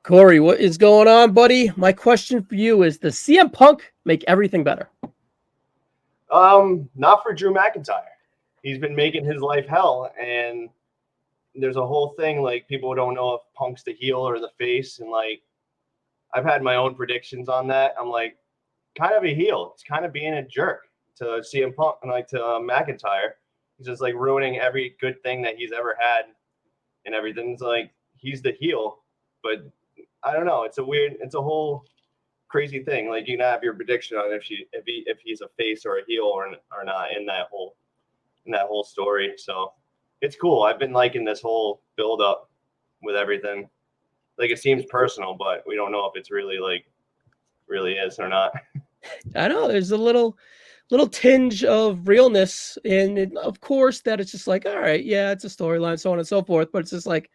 Cory, what is going on, buddy? My question for you is, does CM Punk make everything better? Not for Drew McIntyre. He's been making his life hell, and there's a whole thing like people don't know if Punk's the heel or the face, and like I've had my own predictions on that. I'm like, kind of a heel. It's kind of being a jerk to CM Punk and like to McIntyre. He's just like ruining every good thing that he's ever had, and everything's like he's the heel, but I don't know. It's a whole crazy thing. Like you can have your prediction on if he's a face or a heel or not in that whole story. So it's cool. I've been liking this whole build up with everything. Like it seems personal, but we don't know if it's really is or not. I know there's a little tinge of realness, and of course that it's just like, all right, yeah, it's a storyline, so on and so forth. But it's just like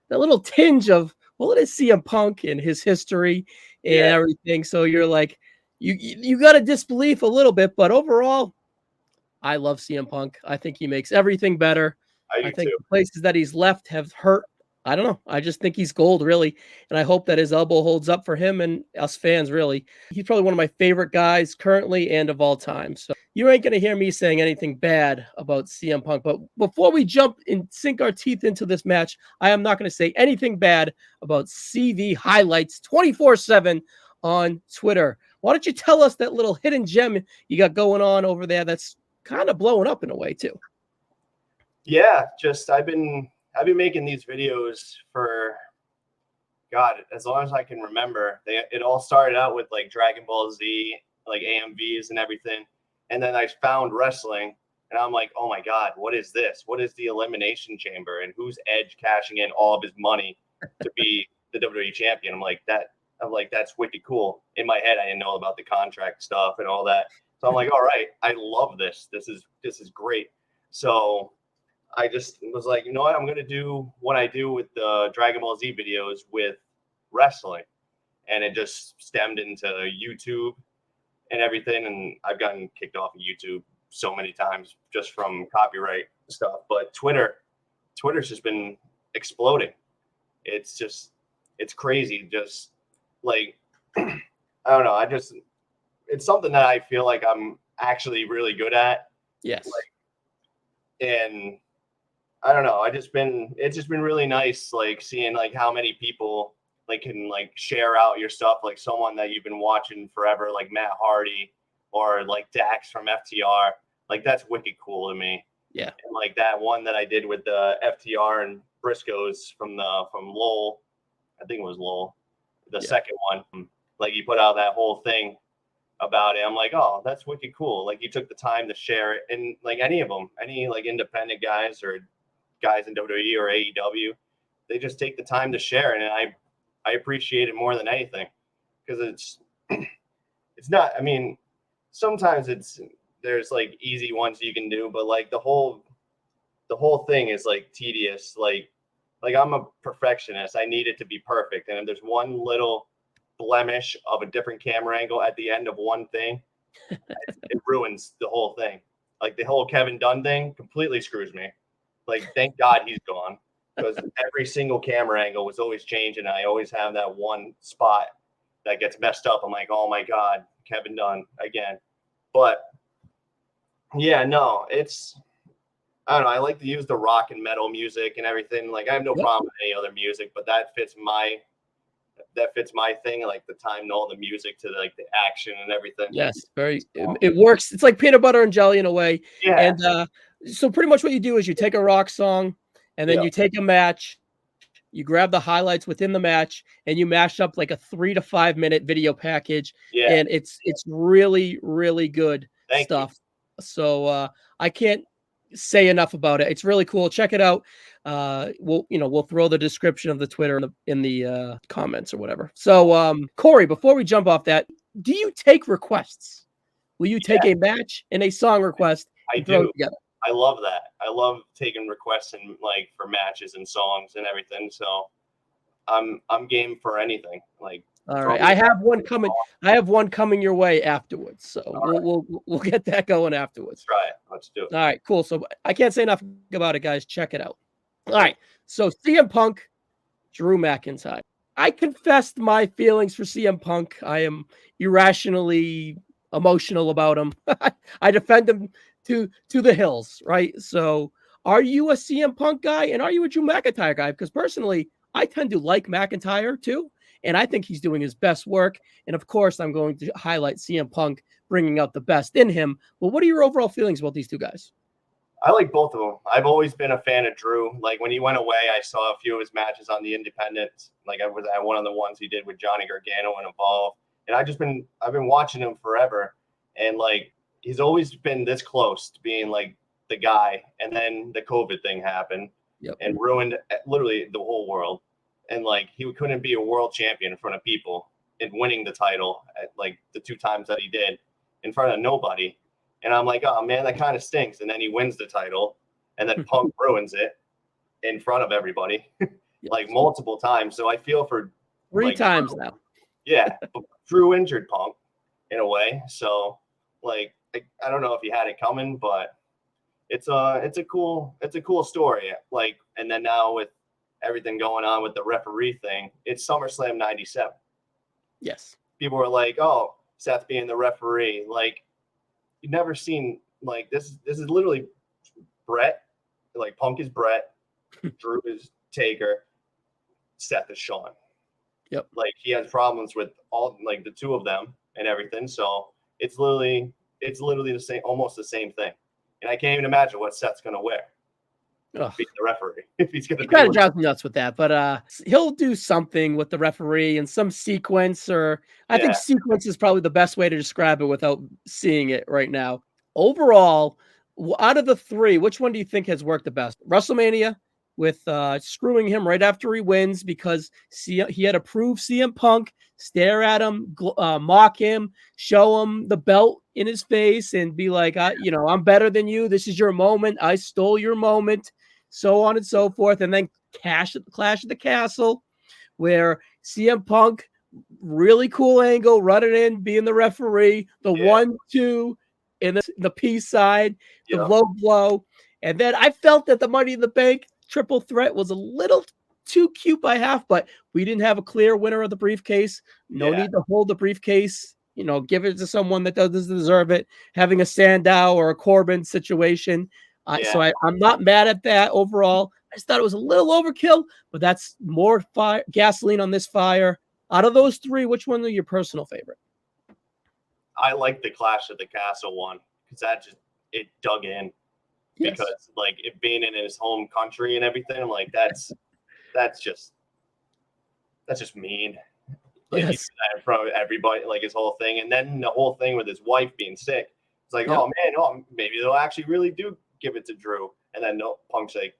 that little tinge of, well, it is CM Punk and his history and everything. So you're like, you got to disbelief a little bit, but overall, I love CM Punk. I think he makes everything better. I think too. the places that he's left have hurt. I don't know. I just think he's gold, really. And I hope that his elbow holds up for him and us fans, really. He's probably one of my favorite guys currently and of all time. So you ain't going to hear me saying anything bad about CM Punk. But before we jump and sink our teeth into this match, I am not going to say anything bad about CV Highlights 24/7 on Twitter. Why don't you tell us that little hidden gem you got going on over there that's kind of blowing up in a way, too? Yeah, just I've been making these videos for God, as long as I can remember. It all started out with like Dragon Ball Z, like AMVs and everything. And then I found wrestling and I'm like, oh my God, what is this? What is the Elimination Chamber? And who's Edge cashing in all of his money to be the WWE champion? I'm like, that's wicked cool. In my head, I didn't know about the contract stuff and all that. So I'm like, all right, I love this. This is great. So I just was like, you know what? I'm going to do what I do with the Dragon Ball Z videos with wrestling. And it just stemmed into YouTube and everything. And I've gotten kicked off of YouTube so many times just from copyright stuff. But Twitter's just been exploding. It's crazy. Just like, I don't know. It's something that I feel like I'm actually really good at. Yes. And I don't know. It's just been really nice, like seeing like how many people like can like share out your stuff, like someone that you've been watching forever, like Matt Hardy or like Dax from FTR. Like that's wicked cool to me. Yeah. And like that one that I did with the FTR and Briscoes from Lowell, I think it was Lowell, the second one. Like you put out that whole thing about it. I'm like, oh, that's wicked cool. Like you took the time to share it, and like any of them, any like independent guys or guys in WWE or AEW, they just take the time to share it, and I appreciate it more than anything because it's not. I mean, sometimes there's like easy ones you can do, but like the whole thing is like tedious. Like I'm a perfectionist. I need it to be perfect, and if there's one little blemish of a different camera angle at the end of one thing, it ruins the whole thing. Like the whole Kevin Dunn thing completely screws me. Like, thank God he's gone, because every single camera angle was always changing. I always have that one spot that gets messed up. I'm like, oh my God, Kevin Dunn again. But yeah, no, I don't know. I like to use the rock and metal music and everything. Like I have no problem with any other music, but that fits my thing, like the time and all the music to like the action and everything. Yes, it works. It's like peanut butter and jelly in a way. Yeah. And so pretty much what you do is you take a rock song and then you take a match, you grab the highlights within the match, and you mash up like a 3 to 5 minute video package. Yeah. And it's really, really good stuff. So I can't say enough about it. It's really cool. Check it out. We'll throw the description of the Twitter in the comments or whatever. So Cory, before we jump off that, do you take requests? Will you take a match and a song request and throw it together? I love that. I love taking requests and like for matches and songs and everything. So I'm game for anything. Like, all right, I have one coming. I have one coming your way afterwards. So we'll get that going afterwards. Try it. Let's do it. All right, cool. So I can't say enough about it, guys. Check it out. All right. So CM Punk, Drew McIntyre. I confessed my feelings for CM Punk. I am irrationally emotional about him. I defend him to the hills, right? So, are you a CM Punk guy and are you a Drew McIntyre guy? Because personally, I tend to like McIntyre too, and I think he's doing his best work. And of course, I'm going to highlight CM Punk bringing out the best in him. But what are your overall feelings about these two guys? I like both of them. I've always been a fan of Drew. Like when he went away, I saw a few of his matches on the Independents. Like I was at one of the ones he did with Johnny Gargano and Evolve. And I've been watching him forever. And like he's always been this close to being like the guy. And then the COVID thing happened and ruined literally the whole world. And like he couldn't be a world champion in front of people and winning the title at like the 2 times that he did in front of nobody. And I'm like, oh man, that kind of stinks. And then he wins the title, and then Punk ruins it in front of everybody, like multiple times. So I feel for 3 times now. Yeah, Drew injured Punk in a way. So like, I don't know if he had it coming, but it's a cool story. Like, and then now with everything going on with the referee thing, it's SummerSlam '97. Yes, people were like, oh, Seth being the referee, like. You've never seen like this. This is literally Brett. Like Punk is Brett, Drew is Taker, Seth is Shawn. Yep. Like he has problems with all like the 2 of them and everything. So it's literally the same, almost the same thing. And I can't even imagine what Seth's gonna wear. Being the referee, if he's gonna. He kind of drives me nuts with that, but he'll do something with the referee in some sequence, or I think sequence is probably the best way to describe it without seeing it right now. Overall, out of the 3, which one do you think has worked the best? WrestleMania with screwing him right after he wins because he had to prove CM Punk, stare at him, mock him, show him the belt in his face, and be like, I'm better than you. This is your moment. I stole your moment. So on and so forth. And then Clash at the Castle, where CM Punk, really cool angle, running in, being the referee, the 1-2 in the peace side, the low blow. And then I felt that the Money in the Bank triple threat was a little too cute by half, but we didn't have a clear winner of the briefcase. No need to hold the briefcase. Give it to someone that doesn't deserve it. Having a Sandow or a Corbin situation. So I'm not mad at that overall. I just thought it was a little overkill, but that's more gasoline on this fire. Out of those 3, which one are your personal favorite? I like the Clash at the Castle one because it dug in. Yes. Because like it being in his home country and everything, like that's just mean. Like he did that in front of everybody, like his whole thing, and then the whole thing with his wife being sick. It's like, oh man, maybe they'll actually really do give it to Drew, and then Punk's like,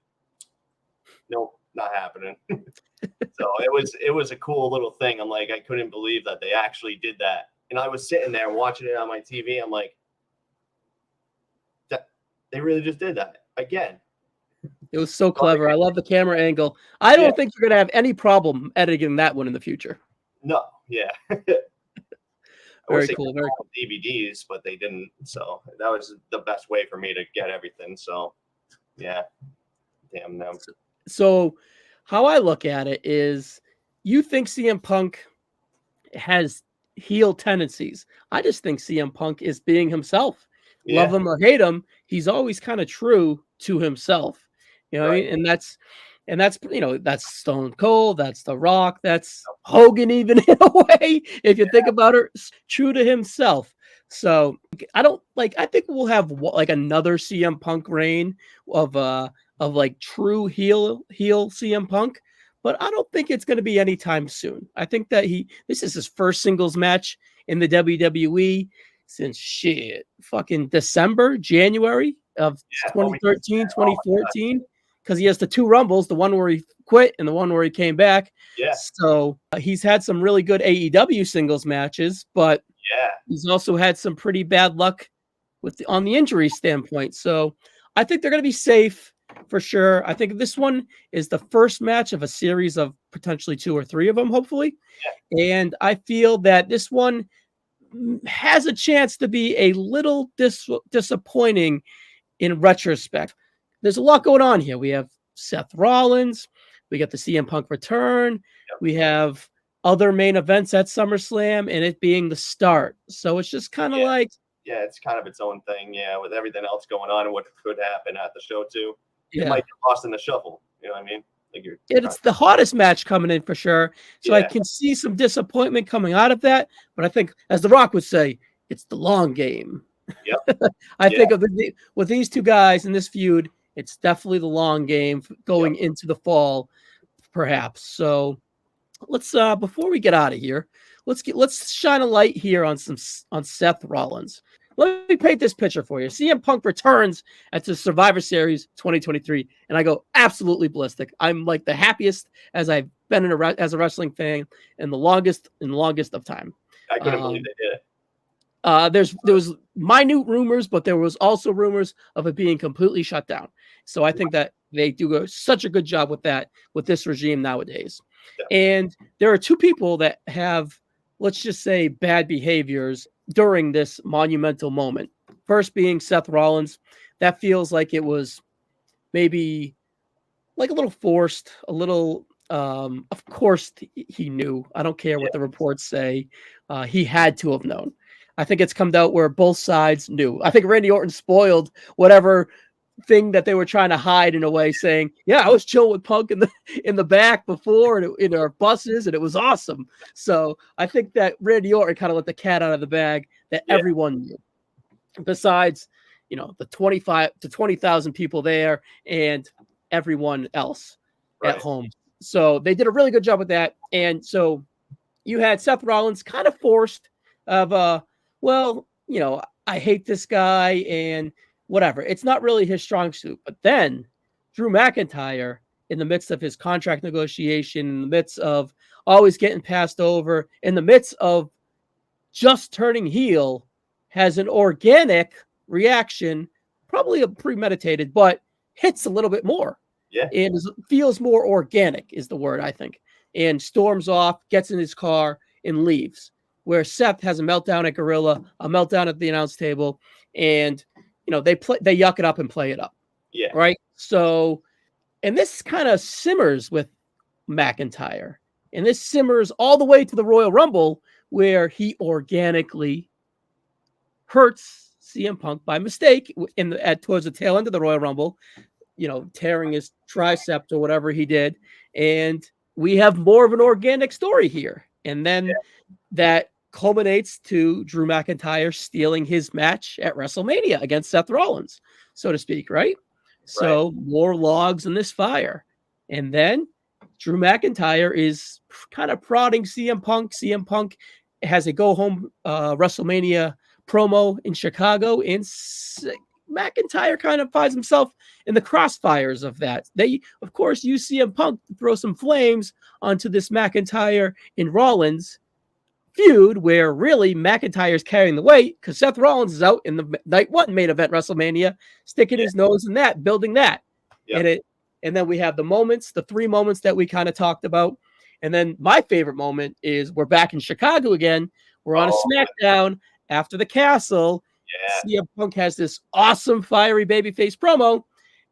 nope, not happening. So it was a cool little thing. I'm like, I couldn't believe that they actually did that, and I was sitting there watching it on my TV. I'm like, that they really just did that again. It was so clever. I love the camera angle. I don't think you're gonna have any problem editing that one in the future. No, Very cool. Very cool. DVDs, but they didn't. So that was the best way for me to get everything. So, yeah, damn them. So, how I look at it is, you think CM Punk has heel tendencies. I just think CM Punk is being himself. Love him or hate him, he's always kind of true to himself. And that's that's Stone Cold, that's The Rock, that's Hogan, even in a way, if you think about it, true to himself. So I think we'll have like another CM Punk reign of like true heel CM Punk, but I don't think it's going to be anytime soon. I think that this is his first singles match in the WWE since fucking January of 2013, 2014. Because he has the 2 Rumbles, the one where he quit and the one where he came back. Yeah. So he's had some really good AEW singles matches, but he's also had some pretty bad luck on the injury standpoint. So I think they're going to be safe for sure. I think this one is the first match of a series of potentially 2 or 3 of them, hopefully. Yeah. And I feel that this one has a chance to be a little disappointing in retrospect. There's a lot going on here. We have Seth Rollins. We got the CM Punk return. Yep. We have other main events at SummerSlam, and it being the start. So it's just kind of like, yeah, it's kind of its own thing. Yeah, with everything else going on and what could happen at the show too, it yeah, might get lost in the shuffle. You know what I mean? Like it's the hottest match coming in for sure. So I Yeah. can see some disappointment coming out of that. But I think, as The Rock would say, it's the long game. Yep. I think of with these two guys in this feud, it's definitely the long game going into the fall, perhaps. So let's before we get out of here, let's shine a light here on Seth Rollins. Let me paint this picture for you. CM Punk returns at the Survivor Series 2023, and I go absolutely ballistic. I'm like the happiest as I've been as a wrestling fan in the longest of time. I couldn't believe they did it. There was minute rumors, but there was also rumors of it being completely shut down. So I think that they do such a good job with that with this regime nowadays. Yeah. And there are two people that have, let's just say, bad behaviors during this monumental moment. First being Seth Rollins. That feels like it was maybe like a little forced, a little. Of course he knew. I don't care what the reports say. He had to have known. I think it's come out where both sides knew. I think Randy Orton spoiled whatever thing that they were trying to hide in a way, saying, "Yeah, I was chilling with Punk in the back before and in our buses, and it was awesome." So I think that Randy Orton kind of let the cat out of the bag that everyone knew. Besides, the 25 to 20,000 people there and everyone else at home. So they did a really good job with that. And so you had Seth Rollins kind of forced of I hate this guy and whatever. It's not really his strong suit. But then Drew McIntyre, in the midst of his contract negotiation, in the midst of always getting passed over, in the midst of just turning heel, has an organic reaction, probably a premeditated, but hits a little bit more. Yeah. And feels more organic is the word, I think. And storms off, gets in his car, and leaves. Where Seth has a meltdown at Gorilla, a meltdown at the announce table, and they yuck it up and play it up. Yeah. Right. So, and this kind of simmers with McIntyre, and this simmers all the way to the Royal Rumble, where he organically hurts CM Punk by mistake towards the tail end of the Royal Rumble, tearing his tricep or whatever he did. And we have more of an organic story here. And then that culminates to Drew McIntyre stealing his match at WrestleMania against Seth Rollins, so to speak, right? So more logs in this fire. And then Drew McIntyre is kind of prodding CM Punk. CM Punk has a go-home WrestleMania promo in Chicago, and McIntyre kind of finds himself in the crossfires of that. They, of course, use CM Punk to throw some flames onto this McIntyre and Rollins feud, where really McIntyre's carrying the weight because Seth Rollins is out in the night one main event WrestleMania, sticking his nose in that, building that. And then we have the three moments that we kind of talked about. And then my favorite moment is we're back in Chicago again. We're on a SmackDown after the Castle. CM Punk has this awesome fiery babyface promo,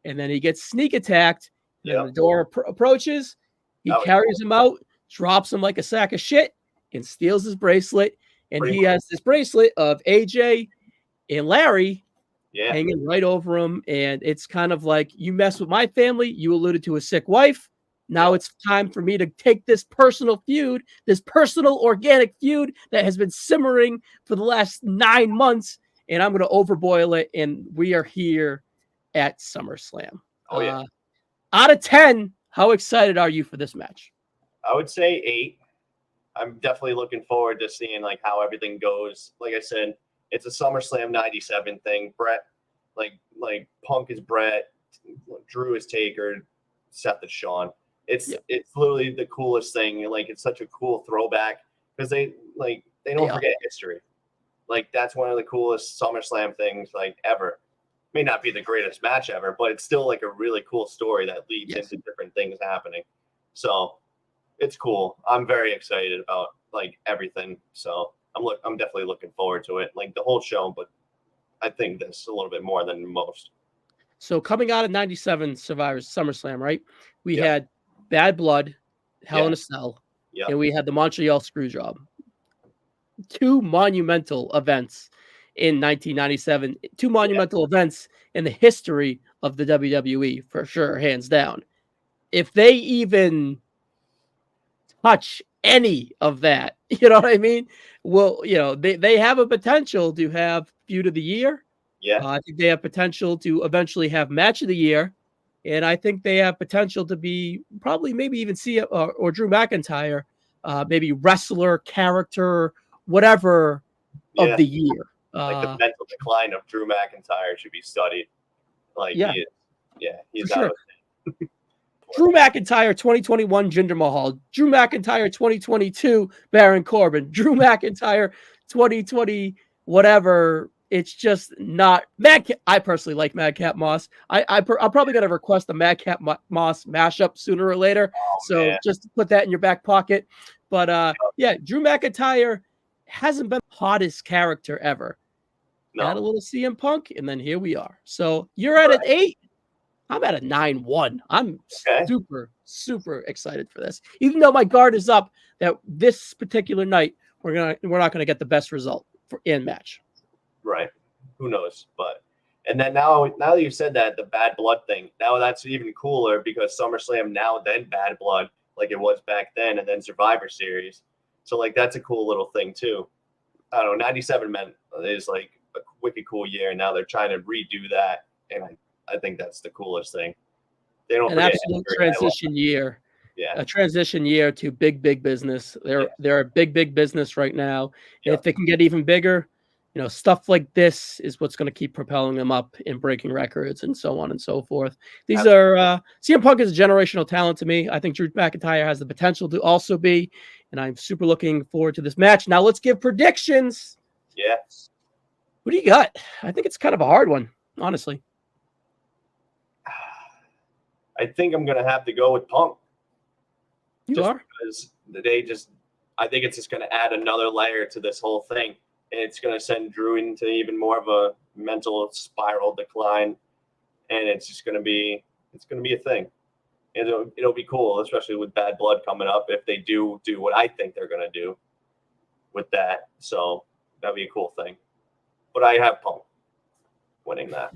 and then he gets sneak attacked. And the door approaches. He carries him out, drops him like a sack of shit, and steals his bracelet. And he has this bracelet of AJ and Larry hanging right over him. And it's kind of like, you mess with my family. You alluded to a sick wife. Now it's time for me to take this personal feud, this personal organic feud that has been simmering for the last 9 months, and I'm going to overboil it. And we are here at SummerSlam. Out of 10, how excited are you for this match? I would say 8. I'm definitely looking forward to seeing like how everything goes. Like I said, it's a SummerSlam 97 thing. Brett, like Punk is Brett, Drew is Taker, Seth is Shawn. It's literally the coolest thing. Like, it's such a cool throwback because they don't forget history. Like, that's one of the coolest SummerSlam things like ever. May not be the greatest match ever, but it's still like a really cool story that leads into different things happening. So it's cool. I'm very excited about like everything. So I'm definitely looking forward to it. Like the whole show, but I think this a little bit more than most. So coming out of 97 Survivor SummerSlam, right? We had Bad Blood, Hell in Yeah. a Cell, Yeah. and we had the Montreal Screwjob. 2 monumental events in 1997. 2 monumental events in the history of the WWE, for sure, hands down. If they even touch any of that, you know what I mean? Well, they have a potential to have Feud of the Year. Yeah. I think they have potential to eventually have Match of the Year. And I think they have potential to be probably maybe even see or Drew McIntyre, maybe wrestler, character, whatever of Yeah. the year. Like the mental decline of Drew McIntyre should be studied. Like Yeah. he is. Yeah, he's For sure. out of Drew McIntyre 2021 Jinder Mahal. Drew McIntyre 2022 Baron Corbin. Drew McIntyre 2020 whatever. It's just not I personally like Madcap Moss. I'm probably gonna request a Madcap Moss mashup sooner or later. So man. just put that in your back pocket. But yeah, Drew McIntyre hasn't been the hottest character ever. No. Had a little CM Punk, and then here we are. So you're at an 8. I'm at a 9-1. I'm super, super excited for this. Even though my guard is up that this particular night we're not gonna get the best result in match. Right. Who knows? But and then now that you said that, the Bad Blood thing, now that's even cooler because SummerSlam now then Bad Blood, like it was back then, and then Survivor Series. So like that's a cool little thing too. I don't know, 97 men is like a wicked cool year, and now they're trying to redo that, and I think that's the coolest thing. They don't an absolute transition year. Yeah. A transition year to big business. They're a big business right now. And if they can get even bigger, stuff like this is what's going to keep propelling them up and breaking records and so on and so forth. These are CM Punk is a generational talent to me. I think Drew McIntyre has the potential to also be, and I'm super looking forward to this match. Now let's give predictions. Yeah. What do you got? I think it's kind of a hard one, honestly. I think I'm going to have to go with Punk. You are? Because I think it's just going to add another layer to this whole thing. And it's going to send Drew into even more of a mental spiral decline. And it's just going to be a thing. And it'll be cool, especially with Bad Blood coming up, if they do what I think they're going to do with that. So that'd be a cool thing. But I have Punk winning that.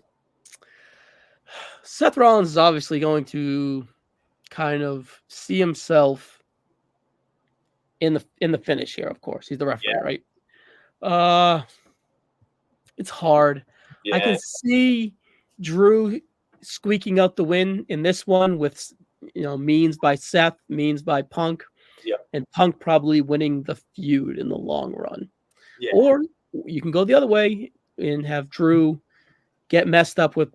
Seth Rollins is obviously going to kind of see himself in the finish here, of course. He's the referee, right? It's hard. Yeah. I can see Drew squeaking out the win in this one with means by Seth, means by Punk. Yeah. And Punk probably winning the feud in the long run. Yeah. Or you can go the other way and have Drew get messed up with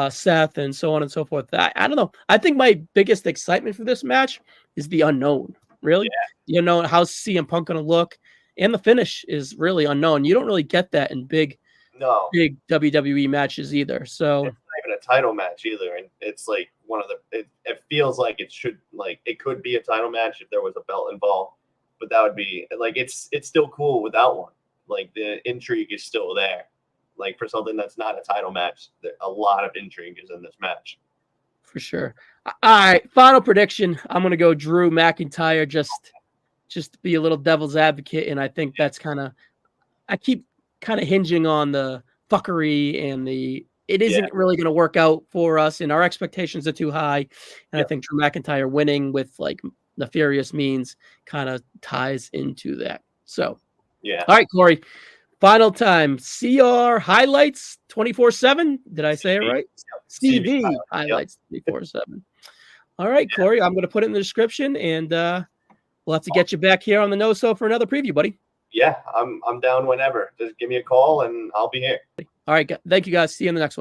Seth and so on and so forth. I don't know. I think my biggest excitement for this match is the unknown, really. Yeah. How's CM Punk going to look? And the finish is really unknown. You don't really get that in big WWE matches either. So it's not even a title match either. And it's like one of the, it feels like it could be a title match if there was a belt involved, but that would be like, it's still cool without one. Like the intrigue is still there. Like for something that's not a title match, a lot of intrigue is in this match. For sure. All right, final prediction. I'm going to go Drew McIntyre just to be a little devil's advocate, and I think that's I keep kind of hinging on the fuckery and it isn't really going to work out for us, and our expectations are too high, and I think Drew McIntyre winning with like nefarious means kind of ties into that. So, all right, Cory. Final time, CR highlights 24/7. Did I say it right? CV highlights 24/7. All right, Cory, I'm going to put it in the description, and we'll have to get you back here on the No So for another preview, buddy. Yeah, I'm down whenever. Just give me a call, and I'll be here. All right, thank you guys. See you in the next one.